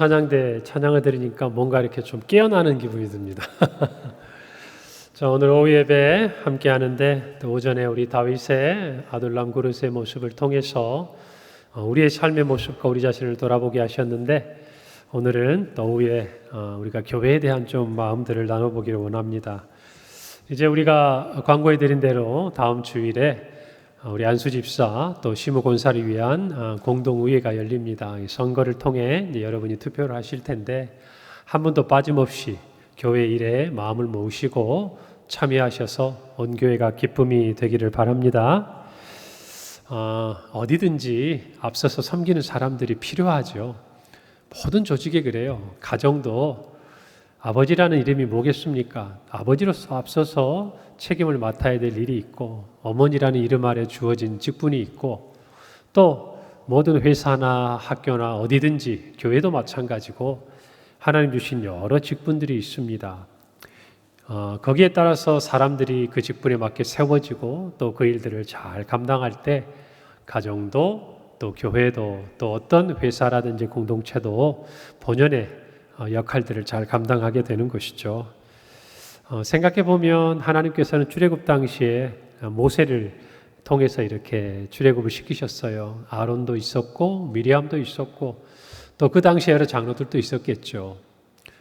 찬양대 찬양을 들으니까 뭔가 이렇게 좀 깨어나는 기분이 듭니다. 자, 오늘 오후 예배 함께 하는데 또 오전에 우리 다윗의 아둘람 그릇의 모습을 통해서 우리의 삶의 모습과 우리 자신을 돌아보게 하셨는데, 오늘은 또 오후에 우리가 교회에 대한 좀 마음들을 나눠보기를 원합니다. 이제 우리가 광고해 드린 대로 다음 주일에 우리 안수 집사 또 시무 권사를 위한 공동의회가 열립니다. 선거를 통해 이제 여러분이 투표를 하실 텐데, 한 분도 빠짐없이 교회 일에 마음을 모으시고 참여하셔서 온 교회가 기쁨이 되기를 바랍니다. 어디든지 앞서서 섬기는 사람들이 필요하죠. 모든 조직에 그래요. 가정도 아버지라는 이름이 뭐겠습니까? 아버지로서 앞서서 책임을 맡아야 될 일이 있고, 어머니라는 이름 아래 주어진 직분이 있고, 또 모든 회사나 학교나 어디든지 교회도 마찬가지고 하나님 주신 여러 직분들이 있습니다. 거기에 따라서 사람들이 그 직분에 맞게 세워지고 또 그 일들을 잘 감당할 때 가정도 또 교회도 또 어떤 회사라든지 공동체도 본연의 역할들을 잘 감당하게 되는 것이죠. 생각해 보면 하나님께서는 출애굽 당시에 모세를 통해서 이렇게 출애굽을 시키셨어요. 아론도 있었고 미리암도 있었고 또 그 당시에 여러 장로들도 있었겠죠.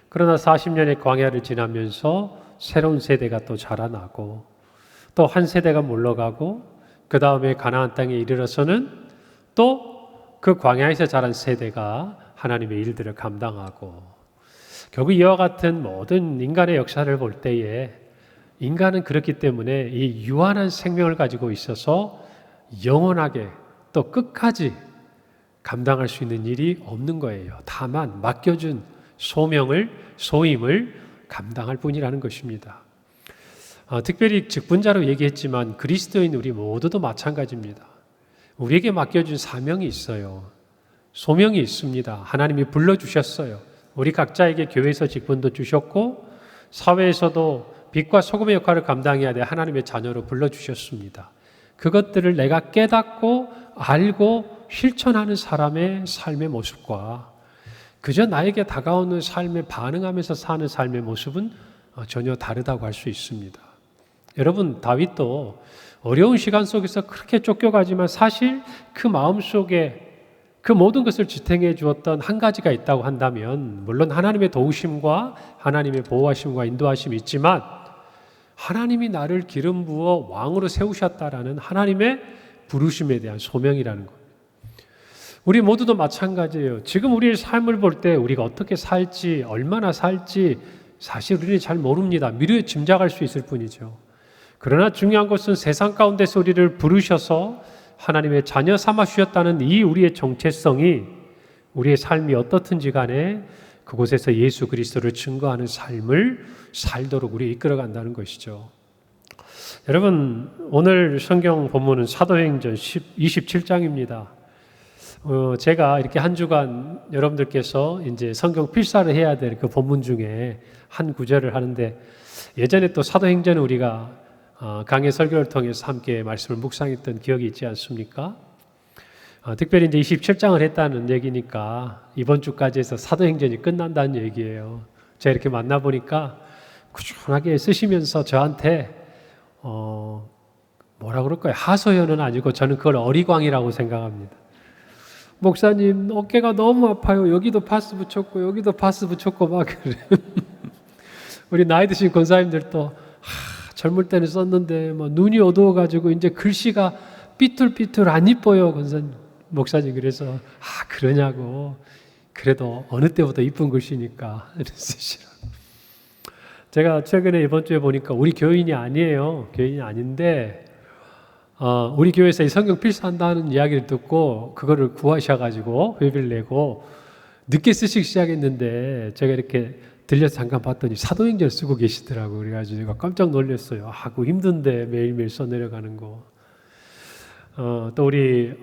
그러나 40년의 광야를 지나면서 새로운 세대가 또 자라나고 또 한 세대가 물러가고 그 다음에 가나안 땅에 이르러서는 또 그 광야에서 자란 세대가 하나님의 일들을 감당하고, 결국 이와 같은 모든 인간의 역사를 볼 때에 인간은 그렇기 때문에 이 유한한 생명을 가지고 있어서 영원하게 또 끝까지 감당할 수 있는 일이 없는 거예요. 다만 맡겨준 소임을 감당할 뿐이라는 것입니다. 특별히 직분자로 얘기했지만 그리스도인 우리 모두도 마찬가지입니다. 우리에게 맡겨준 사명이 있어요. 소명이 있습니다. 하나님이 불러주셨어요. 우리 각자에게 교회에서 직분도 주셨고 사회에서도 빛과 소금의 역할을 감당해야 돼 하나님의 자녀로 불러주셨습니다. 그것들을 내가 깨닫고 알고 실천하는 사람의 삶의 모습과 그저 나에게 다가오는 삶에 반응하면서 사는 삶의 모습은 전혀 다르다고 할 수 있습니다. 여러분, 다윗도 어려운 시간 속에서 그렇게 쫓겨가지만 사실 그 마음속에 그 모든 것을 지탱해 주었던 한 가지가 있다고 한다면, 물론 하나님의 도우심과 하나님의 보호하심과 인도하심이 있지만 하나님이 나를 기름 부어 왕으로 세우셨다라는 하나님의 부르심에 대한 소명이라는 것. 우리 모두도 마찬가지예요. 지금 우리의 삶을 볼 때 우리가 어떻게 살지, 얼마나 살지 사실 우리는 잘 모릅니다. 미루에 짐작할 수 있을 뿐이죠. 그러나 중요한 것은 세상 가운데서 우리를 부르셔서 하나님의 자녀 삼아 주셨다는 이 우리의 정체성이 우리의 삶이 어떻든지 간에 그곳에서 예수 그리스도를 증거하는 삶을 살도록 우리 이끌어간다는 것이죠. 여러분, 오늘 성경 본문은 사도행전 27장입니다. 제가 이렇게 한 주간 여러분들께서 이제 성경 필사를 해야 될 그 본문 중에 한 구절을 하는데, 예전에 또 사도행전을 우리가 강해 설교를 통해서 함께 말씀을 묵상했던 기억이 있지 않습니까? 특별히 이제 27장을 했다는 얘기니까 이번 주까지 해서 사도행전이 끝난다는 얘기예요. 제가 이렇게 만나보니까 꾸준하게 쓰시면서 저한테 뭐라 그럴까요? 하소연은 아니고 저는 그걸 어리광이라고 생각합니다. 목사님, 어깨가 너무 아파요. 여기도 파스 붙였고 여기도 파스 붙였고 막 그래. 우리 나이 드신 권사님들도 젊을 때는 썼는데 뭐 눈이 어두워가지고 이제 글씨가 삐뚤삐뚤 안 이뻐요, 권사님, 목사님. 그래서 그러냐고. 그래도 어느 때보다 이쁜 글씨니까 쓰시라고. 제가 최근에 이번 주에 보니까 우리 교인이 아니에요. 교인이 아닌데 우리 교회에서 이 성경 필사한다는 이야기를 듣고 그거를 구하셔가지고 회비를 내고 늦게 쓰시기 시작했는데, 제가 이렇게 들려서 잠깐 봤더니 사도행전을 쓰고 계시더라고요. 그래가지고 제가 깜짝 놀랐어요. 그거 힘든데 매일매일 써내려가는 거. 또 우리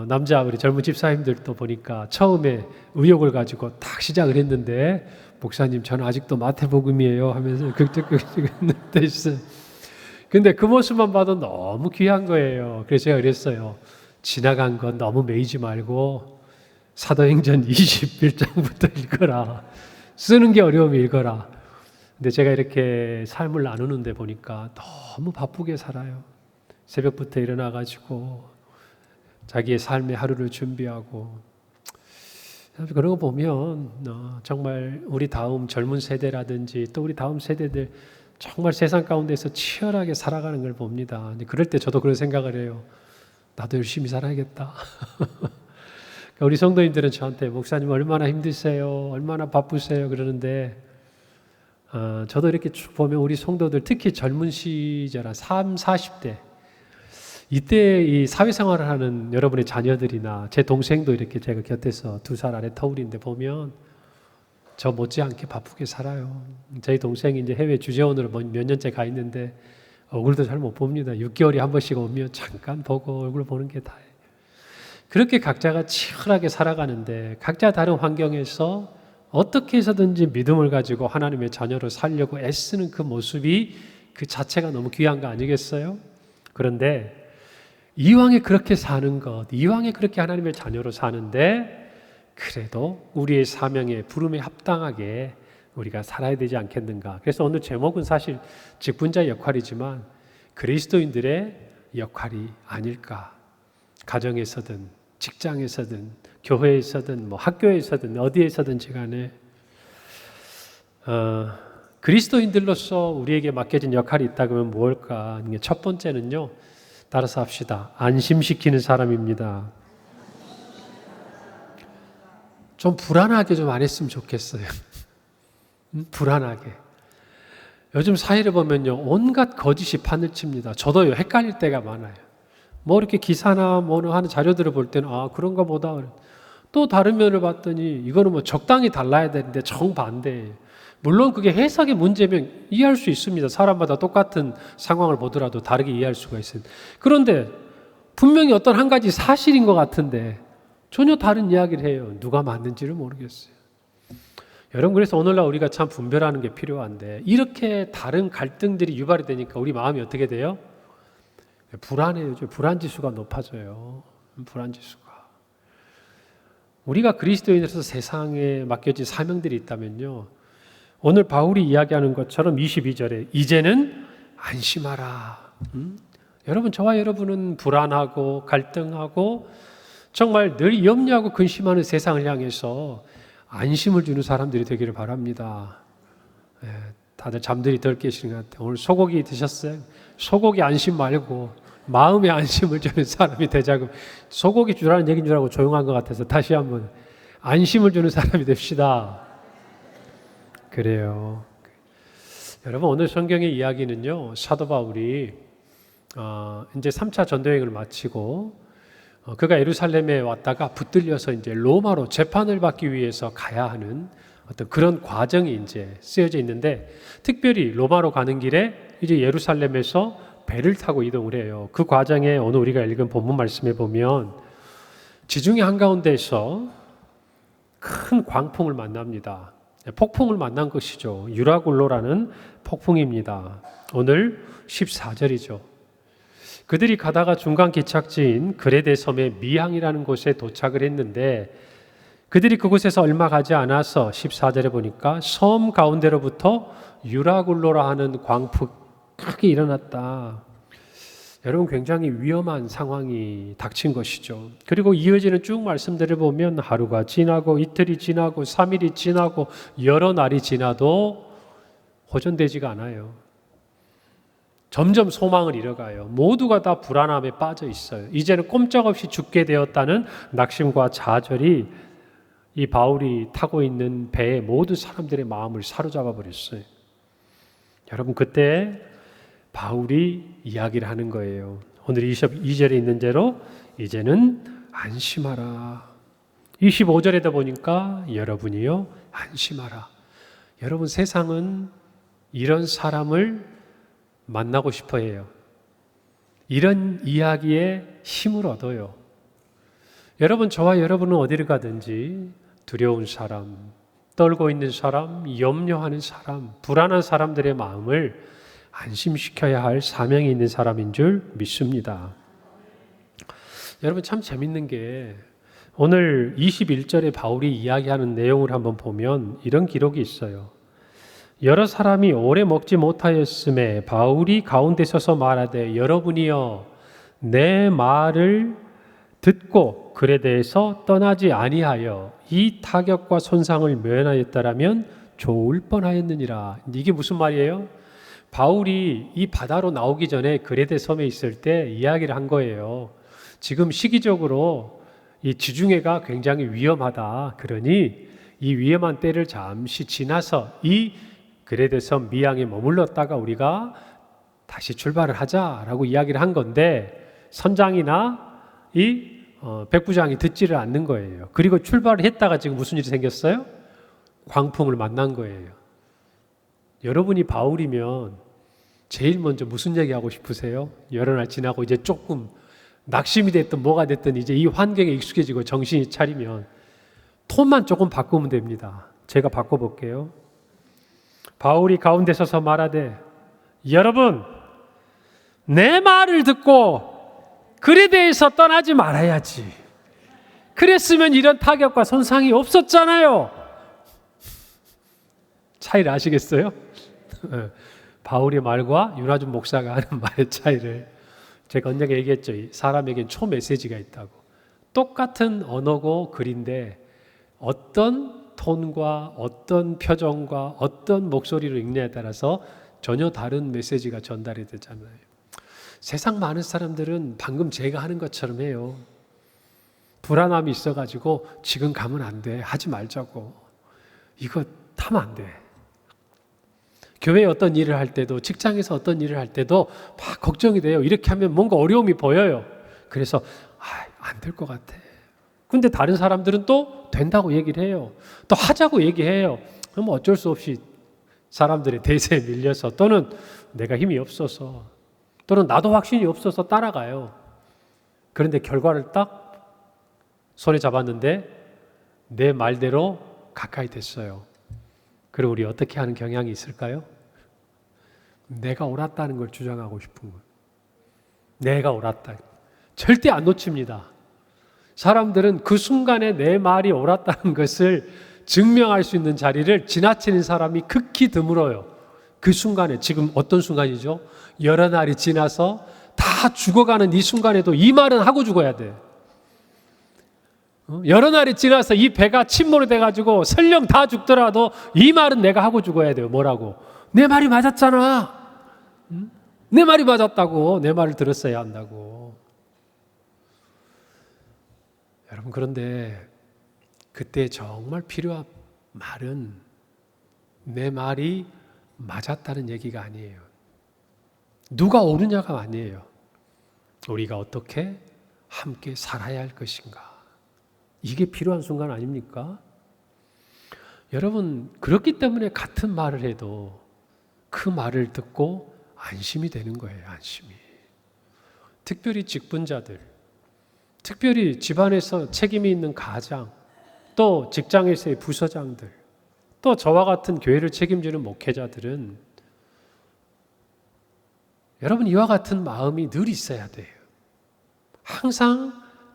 남자 우리 젊은 집사님들도 보니까 처음에 의욕을 가지고 딱 시작을 했는데, 목사님 저는 아직도 마태복음이에요 하면서 그때 있어요. 근데 그 모습만 봐도 너무 귀한 거예요. 그래서 제가 그랬어요. 지나간 건 너무 매이지 말고 사도행전 21장부터 읽어라. 쓰는 게 어려우면 읽어라. 근데 제가 이렇게 삶을 나누는데 보니까 너무 바쁘게 살아요. 새벽부터 일어나가지고 자기의 삶의 하루를 준비하고, 그런 거 보면 정말 우리 다음 젊은 세대라든지 또 우리 다음 세대들 정말 세상 가운데서 치열하게 살아가는 걸 봅니다. 그럴 때 저도 그런 생각을 해요. 나도 열심히 살아야겠다. 우리 성도님들은 저한테 목사님 얼마나 힘드세요? 얼마나 바쁘세요? 그러는데 저도 이렇게 쭉 보면 우리 성도들 특히 젊은 시절 한 40대 이때 이 사회생활을 하는 여러분의 자녀들이나 제 동생도 이렇게 제가 곁에서 2살 아래 터울인데 보면 저 못지않게 바쁘게 살아요. 저희 동생이 이제 해외 주재원으로 몇 년째 가 있는데 얼굴도 잘 못 봅니다. 6개월에 한 번씩 오면 잠깐 보고 얼굴 보는 게 다예요. 그렇게 각자가 치열하게 살아가는데 각자 다른 환경에서 어떻게 해서든지 믿음을 가지고 하나님의 자녀로 살려고 애쓰는 그 모습이 그 자체가 너무 귀한 거 아니겠어요? 그런데 이왕에 그렇게 사는 것, 이왕에 그렇게 하나님의 자녀로 사는데 그래도 우리의 사명에 부름에 합당하게 우리가 살아야 되지 않겠는가. 그래서 오늘 제목은 사실 직분자의 역할이지만 그리스도인들의 역할이 아닐까. 가정에서든 직장에서든 교회에서든 학교에서든 어디에서든지 간에 그리스도인들로서 우리에게 맡겨진 역할이 있다 그러면 뭘까? 첫 번째는요. 따라서 합시다. 안심시키는 사람입니다. 좀 불안하게 좀 안 했으면 좋겠어요. 불안하게. 요즘 사회를 보면요. 온갖 거짓이 판을칩니다. 저도요. 헷갈릴 때가 많아요. 이렇게 기사나 하는 자료들을 볼 때는 그런가 보다. 또 다른 면을 봤더니 이거는 적당히 달라야 되는데 정반대예요. 물론 그게 해석의 문제면 이해할 수 있습니다. 사람마다 똑같은 상황을 보더라도 다르게 이해할 수가 있어요. 그런데 분명히 어떤 한 가지 사실인 것 같은데 전혀 다른 이야기를 해요. 누가 맞는지를 모르겠어요. 여러분, 그래서 오늘날 우리가 참 분별하는 게 필요한데 이렇게 다른 갈등들이 유발이 되니까 우리 마음이 어떻게 돼요? 불안해요. 불안지수가 높아져요. 불안지수가. 우리가 그리스도인으로서 세상에 맡겨진 사명들이 있다면요. 오늘 바울이 이야기하는 것처럼 22절에 이제는 안심하라. 여러분, 저와 여러분은 불안하고 갈등하고 정말 늘 염려하고 근심하는 세상을 향해서 안심을 주는 사람들이 되기를 바랍니다. 다들 잠들이 덜 깨시는 것 같아요. 오늘 소고기 드셨어요? 소고기 안심 말고 마음의 안심을 주는 사람이 되자고. 소고기 주라는 얘기인 줄 알고 조용한 것 같아서 다시 한번 안심을 주는 사람이 됩시다. 그래요. 여러분, 오늘 성경의 이야기는요, 사도 바울이 이제 3차 전도여행을 마치고 그가 예루살렘에 왔다가 붙들려서 이제 로마로 재판을 받기 위해서 가야 하는 어떤 그런 과정이 이제 쓰여져 있는데, 특별히 로마로 가는 길에 이제 예루살렘에서 배를 타고 이동을 해요. 그 과정에 오늘 우리가 읽은 본문 말씀에 보면 지중해 한가운데에서 큰 광풍을 만납니다. 폭풍을 만난 것이죠. 유라굴로라는 폭풍입니다. 오늘 14절이죠. 그들이 가다가 중간 기착지인 그레데 섬의 미항이라는 곳에 도착을 했는데 그들이 그곳에서 얼마 가지 않아서 14절에 보니까 섬 가운데로부터 유라굴로라 하는 광풍이 크게 일어났다. 여러분, 굉장히 위험한 상황이 닥친 것이죠. 그리고 이어지는 쭉 말씀들을 보면 하루가 지나고 이틀이 지나고 3일이 지나고 여러 날이 지나도 호전되지가 않아요. 점점 소망을 잃어가요. 모두가 다 불안함에 빠져 있어요. 이제는 꼼짝없이 죽게 되었다는 낙심과 좌절이 이 바울이 타고 있는 배의 모든 사람들의 마음을 사로잡아 버렸어요. 여러분, 그때 바울이 이야기를 하는 거예요. 오늘 22절에 있는 대로 이제는 안심하라. 25절에다 보니까 여러분이요 안심하라. 여러분, 세상은 이런 사람을 만나고 싶어 해요. 이런 이야기에 힘을 얻어요. 여러분, 저와 여러분은 어디를 가든지 두려운 사람, 떨고 있는 사람, 염려하는 사람, 불안한 사람들의 마음을 안심시켜야 할 사명이 있는 사람인 줄 믿습니다. 여러분, 참 재밌는 게 오늘 21절에 바울이 이야기하는 내용을 한번 보면 이런 기록이 있어요. 여러 사람이 오래 먹지 못하였음에 바울이 가운데 서서 말하되 여러분이여 내 말을 듣고 글에 대해서 떠나지 아니하여 이 타격과 손상을 면하였다라면 좋을 뻔하였느니라. 이게 무슨 말이에요? 바울이 이 바다로 나오기 전에 그레데 섬에 있을 때 이야기를 한 거예요. 지금 시기적으로 이 지중해가 굉장히 위험하다. 그러니 이 위험한 때를 잠시 지나서 이 그레데 섬 미양에 머물렀다가 우리가 다시 출발을 하자라고 이야기를 한 건데 선장이나 이 백부장이 듣지를 않는 거예요. 그리고 출발을 했다가 지금 무슨 일이 생겼어요? 광풍을 만난 거예요. 여러분이 바울이면 제일 먼저 무슨 얘기하고 싶으세요? 여러 날 지나고 이제 조금 낙심이 됐든 뭐가 됐든 이제 이 환경에 익숙해지고 정신이 차리면 톤만 조금 바꾸면 됩니다. 제가 바꿔볼게요. 바울이 가운데 서서 말하되 여러분 내 말을 듣고 글에 대해서 떠나지 말아야지. 그랬으면 이런 타격과 손상이 없었잖아요. 차이를 아시겠어요? 바울의 말과 윤화준 목사가 하는 말의 차이를 제가 언젠가 얘기했죠. 사람에겐 초메시지가 있다고. 똑같은 언어고 글인데 어떤 톤과 어떤 표정과 어떤 목소리로 읽느냐에 따라서 전혀 다른 메시지가 전달이 되잖아요. 세상 많은 사람들은 방금 제가 하는 것처럼 해요. 불안함이 있어가지고 지금 가면 안 돼. 하지 말자고. 이거 하면 안 돼. 교회에 어떤 일을 할 때도 직장에서 어떤 일을 할 때도 막 걱정이 돼요. 이렇게 하면 뭔가 어려움이 보여요. 그래서 안 될 것 같아. 근데 다른 사람들은 또 된다고 얘기를 해요. 또 하자고 얘기해요. 그럼 어쩔 수 없이 사람들의 대세에 밀려서 또는 내가 힘이 없어서 또는 나도 확신이 없어서 따라가요. 그런데 결과를 딱 손에 잡았는데 내 말대로 가까이 됐어요. 그리고 우리 어떻게 하는 경향이 있을까요? 내가 옳았다는 걸 주장하고 싶은 거예요. 내가 옳았다. 절대 안 놓칩니다. 사람들은 그 순간에 내 말이 옳았다는 것을 증명할 수 있는 자리를 지나치는 사람이 극히 드물어요. 그 순간에 지금 어떤 순간이죠? 여러 날이 지나서 다 죽어가는 이 순간에도 이 말은 하고 죽어야 돼. 여러 날이 지나서 이 배가 침몰이 돼가지고 설령 다 죽더라도 이 말은 내가 하고 죽어야 돼요. 뭐라고? 내 말이 맞았잖아. 내 말이 맞았다고. 내 말을 들었어야 한다고. 여러분 그런데 그때 정말 필요한 말은 내 말이 맞았다는 얘기가 아니에요. 누가 옳으냐가 아니에요. 우리가 어떻게 함께 살아야 할 것인가. 이게 필요한 순간 아닙니까? 여러분 그렇기 때문에 같은 말을 해도 그 말을 듣고 안심이 되는 거예요. 안심이. 특별히 직분자들, 특별히 집안에서 책임이 있는 가장, 또 직장에서의 부서장들, 또 저와 같은 교회를 책임지는 목회자들은 여러분 이와 같은 마음이 늘 있어야 돼요. 항상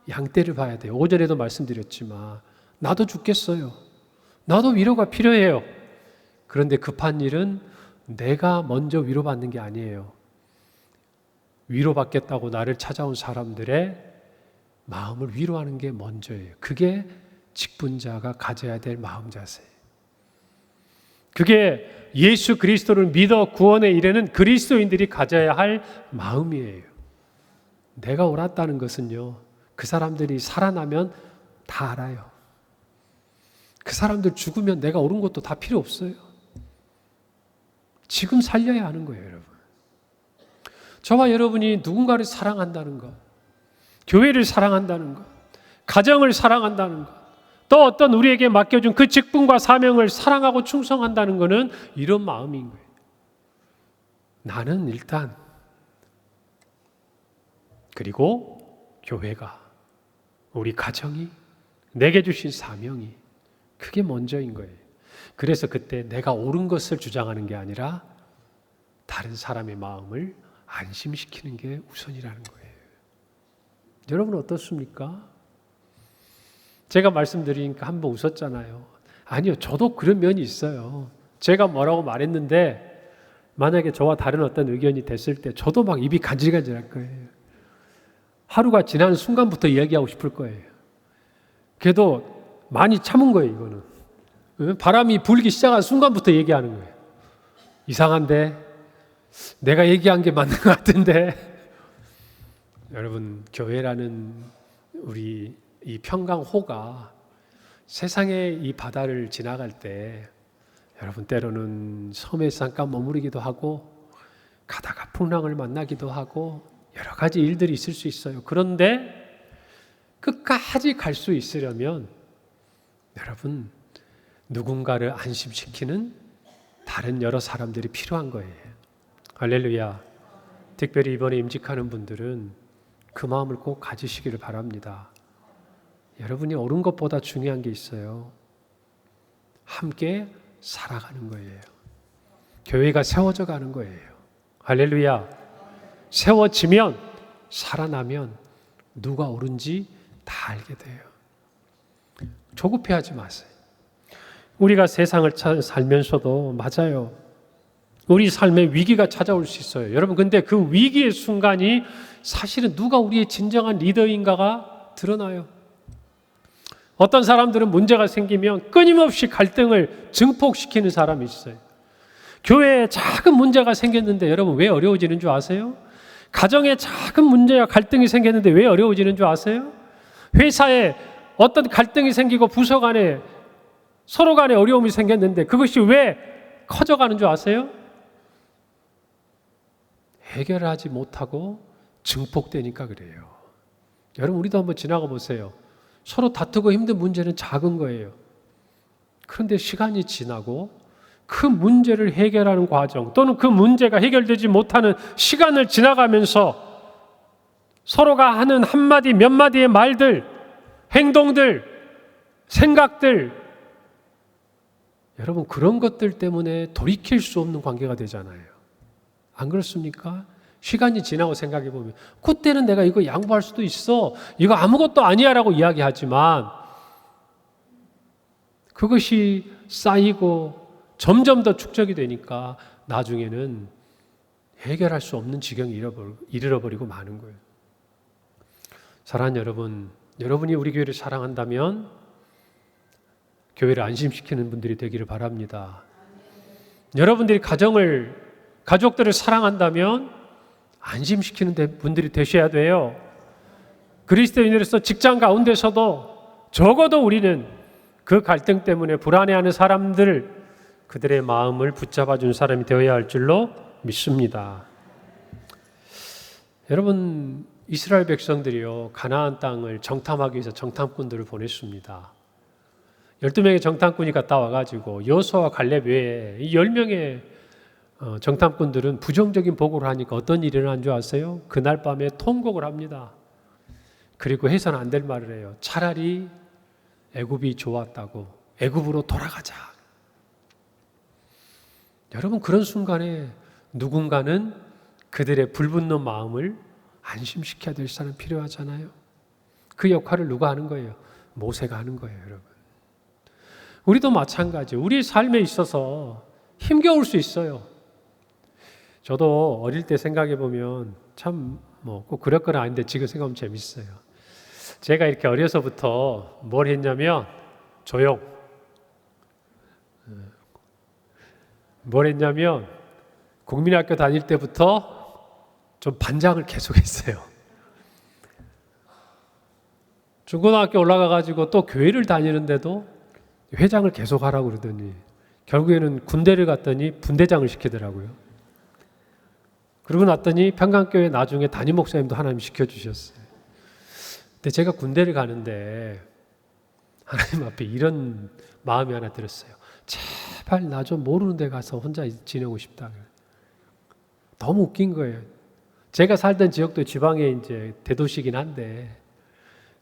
양떼를 봐야 돼요. 오전에도 말씀드렸지만 나도 죽겠어요. 나도 위로가 필요해요. 그런데 급한 일은 내가 먼저 위로받는 게 아니에요. 위로받겠다고 나를 찾아온 사람들의 마음을 위로하는 게 먼저예요. 그게 직분자가 가져야 될 마음 자세예요. 그게 예수 그리스도를 믿어 구원에 이르는 그리스도인들이 가져야 할 마음이에요. 내가 옳았다는 것은요, 그 사람들이 살아나면 다 알아요. 그 사람들 죽으면 내가 옳은 것도 다 필요 없어요. 지금 살려야 하는 거예요, 여러분. 저와 여러분이 누군가를 사랑한다는 것, 교회를 사랑한다는 것, 가정을 사랑한다는 것, 또 어떤 우리에게 맡겨준 그 직분과 사명을 사랑하고 충성한다는 것은 이런 마음인 거예요. 나는 일단, 그리고 교회가, 우리 가정이, 내게 주신 사명이 그게 먼저인 거예요. 그래서 그때 내가 옳은 것을 주장하는 게 아니라 다른 사람의 마음을 안심시키는 게 우선이라는 거예요. 여러분 어떻습니까? 제가 말씀드리니까 한번 웃었잖아요. 아니요, 저도 그런 면이 있어요. 제가 뭐라고 말했는데 만약에 저와 다른 어떤 의견이 됐을 때 저도 막 입이 간질간질할 거예요. 하루가 지나는 순간부터 이야기하고 싶을 거예요. 그래도 많이 참은 거예요, 이거는. 바람이 불기 시작한 순간부터 얘기하는 거예요. 이상한데? 내가 얘기한 게 맞는 것 같은데? 여러분, 교회라는 우리 이 평강호가 세상의 이 바다를 지나갈 때 여러분 때로는 섬에 잠깐 머무르기도 하고 가다가 풍랑을 만나기도 하고 여러 가지 일들이 있을 수 있어요. 그런데 끝까지 갈 수 있으려면 여러분 누군가를 안심시키는 다른 여러 사람들이 필요한 거예요. 할렐루야. 특별히 이번에 임직하는 분들은 그 마음을 꼭 가지시기를 바랍니다. 여러분이 옳은 것보다 중요한 게 있어요. 함께 살아가는 거예요. 교회가 세워져 가는 거예요. 할렐루야. 세워지면, 살아나면 누가 옳은지 다 알게 돼요. 조급해하지 마세요. 우리가 세상을 살면서도 맞아요. 우리 삶에 위기가 찾아올 수 있어요. 여러분, 근데 그 위기의 순간이 사실은 누가 우리의 진정한 리더인가가 드러나요. 어떤 사람들은 문제가 생기면 끊임없이 갈등을 증폭시키는 사람이 있어요. 교회에 작은 문제가 생겼는데 여러분 왜 어려워지는 줄 아세요? 가정에 작은 문제와 갈등이 생겼는데 왜 어려워지는 줄 아세요? 회사에 어떤 갈등이 생기고 부서 간에 서로 간에 어려움이 생겼는데 그것이 왜 커져가는 줄 아세요? 해결하지 못하고 증폭되니까 그래요. 여러분 우리도 한번 지나가 보세요. 서로 다투고 힘든 문제는 작은 거예요. 그런데 시간이 지나고 그 문제를 해결하는 과정 또는 그 문제가 해결되지 못하는 시간을 지나가면서 서로가 하는 한마디 몇 마디의 말들, 행동들, 생각들 여러분 그런 것들 때문에 돌이킬 수 없는 관계가 되잖아요. 안 그렇습니까? 시간이 지나고 생각해 보면 그때는 내가 이거 양보할 수도 있어. 이거 아무것도 아니야 라고 이야기하지만 그것이 쌓이고 점점 더 축적이 되니까 나중에는 해결할 수 없는 지경에 이르러버리고 마는 거예요. 사랑하는 여러분, 여러분이 우리 교회를 사랑한다면 교회를 안심시키는 분들이 되기를 바랍니다. 여러분들이 가족들을 사랑한다면 안심시키는 분들이 되셔야 돼요. 그리스도인으로서 직장 가운데서도 적어도 우리는 그 갈등 때문에 불안해하는 사람들, 그들의 마음을 붙잡아준 사람이 되어야 할 줄로 믿습니다. 여러분, 이스라엘 백성들이요 가나안 땅을 정탐하기 위해서 정탐꾼들을 보냈습니다. 12명의 정탐꾼이 갔다 와가지고 여호수아와 갈렙 외에 이 10명의 정탐꾼들은 부정적인 보고를 하니까 어떤 일이 일어난 줄 아세요? 그날 밤에 통곡을 합니다. 그리고 해서는 안 될 말을 해요. 차라리 애굽이 좋았다고 애굽으로 돌아가자. 여러분 그런 순간에 누군가는 그들의 불붙는 마음을 안심시켜야 될 사람이 필요하잖아요. 그 역할을 누가 하는 거예요? 모세가 하는 거예요, 여러분. 우리도 마찬가지예요. 우리의 삶에 있어서 힘겨울 수 있어요. 저도 어릴 때 생각해 보면 참 꼭 그럴 건 아닌데 지금 생각하면 재밌어요. 제가 이렇게 어려서부터 뭘 했냐면 뭘 했냐면 국민학교 다닐 때부터 좀 반장을 계속했어요. 중고등학교 올라가가지고 또 교회를 다니는데도 회장을 계속하라고 그러더니 결국에는 군대를 갔더니 분대장을 시키더라고요. 그러고 났더니 평강교회 나중에 담임 목사님도 하나님 시켜주셨어요. 근데 제가 군대를 가는데 하나님 앞에 이런 마음이 하나 들었어요. 제발 나 좀 모르는 데 가서 혼자 지내고 싶다. 너무 웃긴 거예요. 제가 살던 지역도 지방에 이제 대도시긴 한데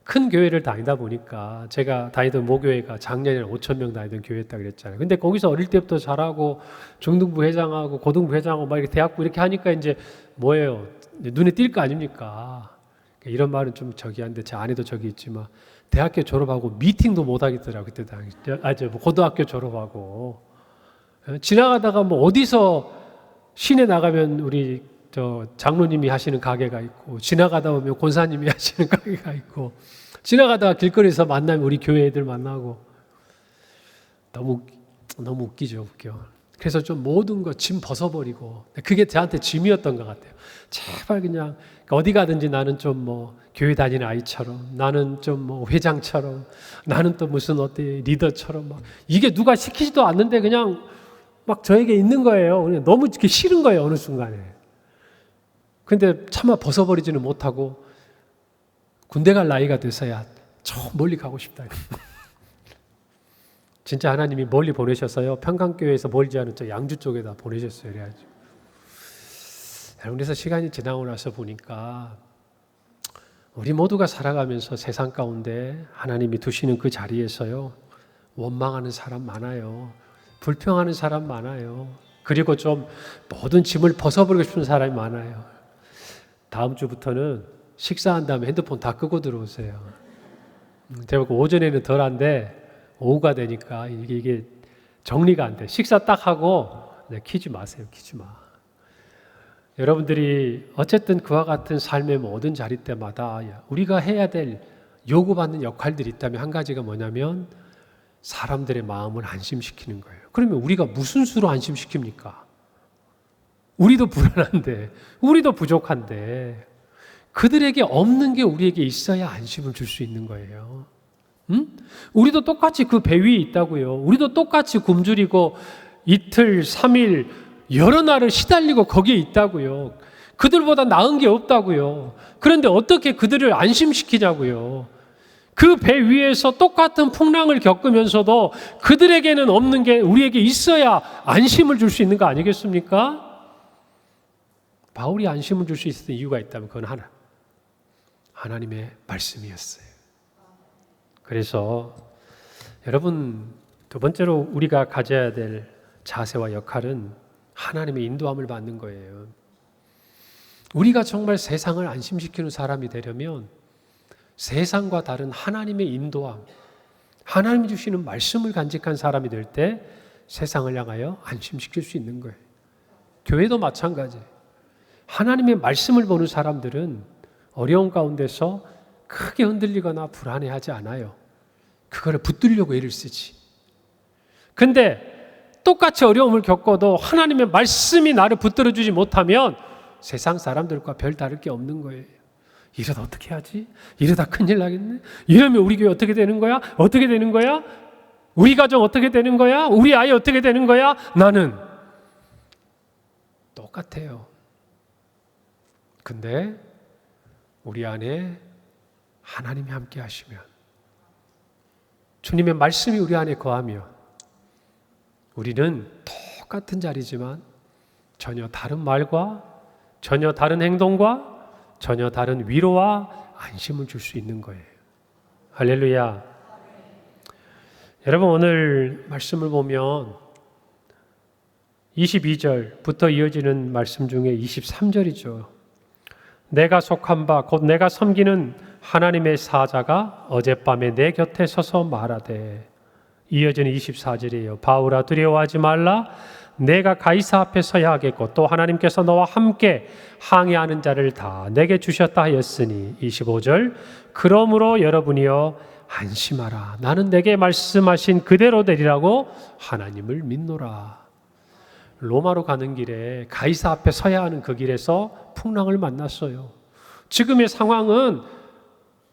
큰 교회를 다니다 보니까 제가 다니던 모교회가 작년에 5,000명 다니던 교회였다 그랬잖아요. 근데 거기서 어릴 때부터 잘하고 중등부 회장하고 고등부 회장하고 막 이렇게 대학부 이렇게 하니까 이제 뭐예요? 눈에 띌 거 아닙니까? 이런 말은 좀 저기 한데 제 아내도 저기 있지만 대학교 졸업하고 미팅도 못 하겠더라고요. 그때 당시. 고등학교 졸업하고. 지나가다가 뭐 어디서 시내 나가면 우리 장로님이 하시는 가게가 있고, 지나가다 보면 권사님이 하시는 가게가 있고, 지나가다가 길거리에서 만나면 우리 교회 애들 만나고, 너무 웃기죠, 웃겨. 그래서 좀 모든 거 짐 벗어버리고, 그게 저한테 짐이었던 것 같아요. 제발 그냥 어디 가든지 나는 좀 뭐 교회 다니는 아이처럼, 나는 좀 뭐 회장처럼, 나는 또 무슨 리더처럼 막, 이게 누가 시키지도 않는데 그냥 막 저에게 있는 거예요. 그냥 너무 이렇게 싫은 거예요, 어느 순간에. 근데 차마 벗어버리지는 못하고 군대 갈 나이가 돼서야 저 멀리 가고 싶다. 진짜 하나님이 멀리 보내셨어요. 평강교회에서 멀지 않은 저 양주 쪽에다 보내셨어요. 그래가지고. 그래서 시간이 지나고 나서 보니까 우리 모두가 살아가면서 세상 가운데 하나님이 두시는 그 자리에서요, 원망하는 사람 많아요. 불평하는 사람 많아요. 그리고 좀 모든 짐을 벗어버리고 싶은 사람이 많아요. 다음 주부터는 식사한 다음에 핸드폰 다 끄고 들어오세요. 제가 오전에는 덜한데 오후가 되니까 이게 정리가 안 돼. 식사 딱 하고 키지 마세요. 키지 마. 여러분들이 어쨌든 그와 같은 삶의 모든 자리 때마다 우리가 해야 될 요구받는 역할들이 있다면 한 가지가 뭐냐면 사람들의 마음을 안심시키는 거예요. 그러면 우리가 무슨 수로 안심시킵니까? 우리도 불안한데, 우리도 부족한데 그들에게 없는 게 우리에게 있어야 안심을 줄 수 있는 거예요. 우리도 똑같이 그 배 위에 있다고요. 우리도 똑같이 굶주리고 이틀, 3일, 여러 날을 시달리고 거기에 있다고요. 그들보다 나은 게 없다고요. 그런데 어떻게 그들을 안심시키냐고요. 그 배 위에서 똑같은 풍랑을 겪으면서도 그들에게는 없는 게 우리에게 있어야 안심을 줄 수 있는 거 아니겠습니까? 바울이 안심을 줄 수 있었던 이유가 있다면 그건 하나님의 말씀이었어요. 그래서 여러분, 두 번째로 우리가 가져야 될 자세와 역할은 하나님의 인도함을 받는 거예요. 우리가 정말 세상을 안심시키는 사람이 되려면 세상과 다른 하나님의 인도함, 하나님이 주시는 말씀을 간직한 사람이 될 때 세상을 향하여 안심시킬 수 있는 거예요. 교회도 마찬가지예요. 하나님의 말씀을 보는 사람들은 어려운 가운데서 크게 흔들리거나 불안해하지 않아요. 그거를 붙들려고 애를 쓰지. 근데 똑같이 어려움을 겪어도 하나님의 말씀이 나를 붙들어주지 못하면 세상 사람들과 별 다를 게 없는 거예요. 이러다 어떻게 하지? 이러다 큰일 나겠네? 이러면 우리 교회 어떻게 되는 거야? 어떻게 되는 거야? 우리 가정 어떻게 되는 거야? 우리 아이 어떻게 되는 거야? 나는 똑같아요. 근데 우리 안에 하나님이 함께 하시면, 주님의 말씀이 우리 안에 거하며 우리는 똑같은 자리지만 전혀 다른 말과 전혀 다른 행동과 전혀 다른 위로와 안심을 줄 수 있는 거예요. 할렐루야. 여러분, 오늘 말씀을 보면 22절부터 이어지는 말씀 중에 23절이죠. 내가 속한 바 곧 내가 섬기는 하나님의 사자가 어젯밤에 내 곁에 서서 말하되, 이어지는 24절이에요. 바울아, 두려워하지 말라. 내가 가이사 앞에 서야 하겠고 또 하나님께서 너와 함께 항해하는 자를 다 내게 주셨다 하였으니, 25절, 그러므로 여러분이여 안심하라. 나는 내게 말씀하신 그대로 되리라고 하나님을 믿노라. 로마로 가는 길에 가이사 앞에 서야 하는 그 길에서 풍랑을 만났어요. 지금의 상황은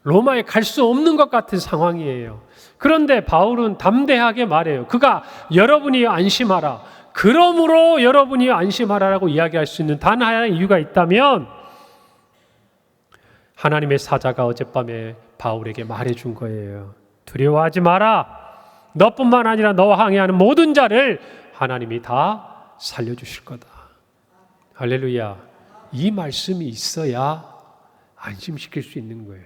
로마에 갈 수 없는 것 같은 상황이에요. 그런데 바울은 담대하게 말해요. 그가 여러분이 안심하라, 그러므로 여러분이 안심하라라고 이야기할 수 있는 단 하나의 이유가 있다면 하나님의 사자가 어젯밤에 바울에게 말해준 거예요. 두려워하지 마라. 너뿐만 아니라 너와 항해하는 모든 자를 하나님이 다 살려주실 거다. 할렐루야. 이 말씀이 있어야 안심시킬 수 있는 거예요.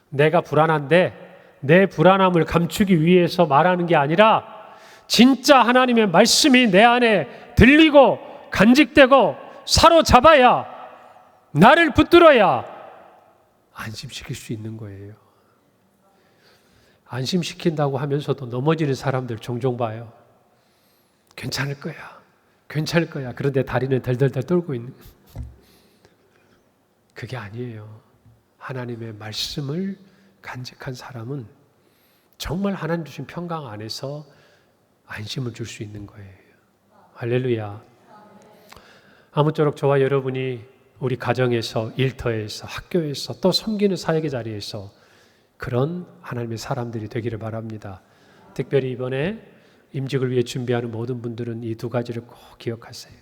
내가 불안한데 내 불안함을 감추기 위해서 말하는 게 아니라 진짜 하나님의 말씀이 내 안에 들리고 간직되고 사로잡아야, 나를 붙들어야 안심시킬 수 있는 거예요. 안심시킨다고 하면서도 넘어지는 사람들 종종 봐요. 괜찮을 거야. 괜찮을 거야. 그런데 다리는 덜덜덜 떨고 있는. 그게 아니에요. 하나님의 말씀을 간직한 사람은 정말 하나님 주신 평강 안에서 안심을 줄 수 있는 거예요. 할렐루야. 아무쪼록 저와 여러분이 우리 가정에서, 일터에서, 학교에서, 또 섬기는 사역의 자리에서 그런 하나님의 사람들이 되기를 바랍니다. 특별히 이번에 임직을 위해 준비하는 모든 분들은 이 두 가지를 꼭 기억하세요.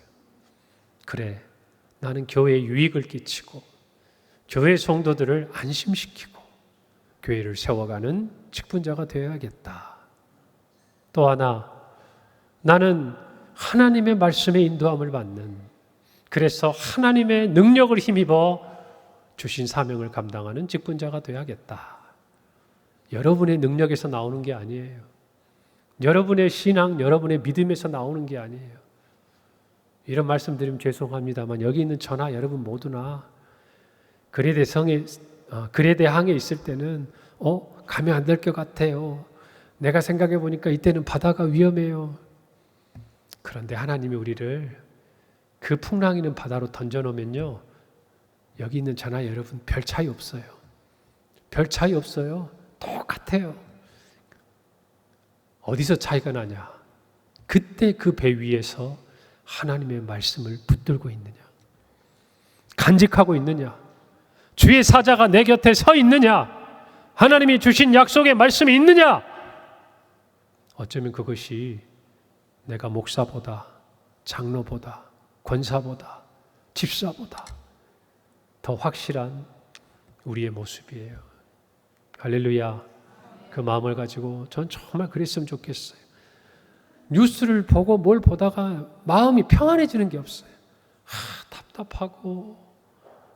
그래, 나는 교회에 유익을 끼치고 교회 성도들을 안심시키고 교회를 세워가는 직분자가 되어야겠다. 또 하나, 나는 하나님의 말씀에 인도함을 받는, 그래서 하나님의 능력을 힘입어 주신 사명을 감당하는 직분자가 되어야겠다. 여러분의 능력에서 나오는 게 아니에요. 여러분의 신앙, 여러분의 믿음에서 나오는 게 아니에요. 이런 말씀 드리면 죄송합니다만 여기 있는 저나 여러분 모두나 그레대항에 있을 때는 가면 안 될 것 같아요. 내가 생각해 보니까 이때는 바다가 위험해요. 그런데 하나님이 우리를 그 풍랑 있는 바다로 던져놓으면요, 여기 있는 저나 여러분 별 차이 없어요. 별 차이 없어요. 똑같아요. 어디서 차이가 나냐? 그때 그 배 위에서 하나님의 말씀을 붙들고 있느냐, 간직하고 있느냐, 주의 사자가 내 곁에 서 있느냐, 하나님이 주신 약속의 말씀이 있느냐. 어쩌면 그것이 내가 목사보다, 장로보다, 권사보다, 집사보다 더 확실한 우리의 모습이에요. 할렐루야. 그 마음을 가지고 전 정말 그랬으면 좋겠어요. 뉴스를 보고 뭘 보다가 마음이 평안해지는 게 없어요. 답답하고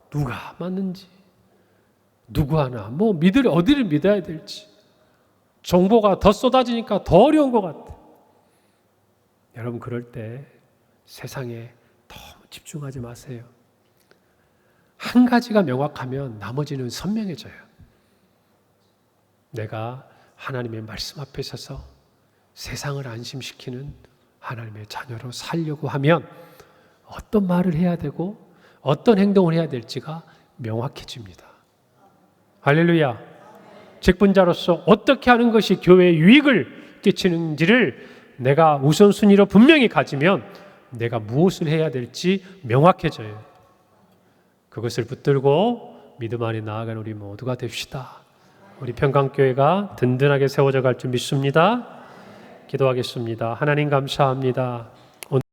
누가 맞는지, 누구 하나, 어디를 믿어야 될지, 정보가 더 쏟아지니까 더 어려운 것 같아요. 여러분, 그럴 때 세상에 너무 집중하지 마세요. 한 가지가 명확하면 나머지는 선명해져요. 내가 하나님의 말씀 앞에 서서 세상을 안심시키는 하나님의 자녀로 살려고 하면 어떤 말을 해야 되고 어떤 행동을 해야 될지가 명확해집니다. 할렐루야. 직분자로서 어떻게 하는 것이 교회에 유익을 끼치는지를 내가 우선순위로 분명히 가지면 내가 무엇을 해야 될지 명확해져요. 그것을 붙들고 믿음 안에 나아가는 우리 모두가 됩시다. 우리 평강교회가 든든하게 세워져 갈 줄 믿습니다. 기도하겠습니다. 하나님 감사합니다.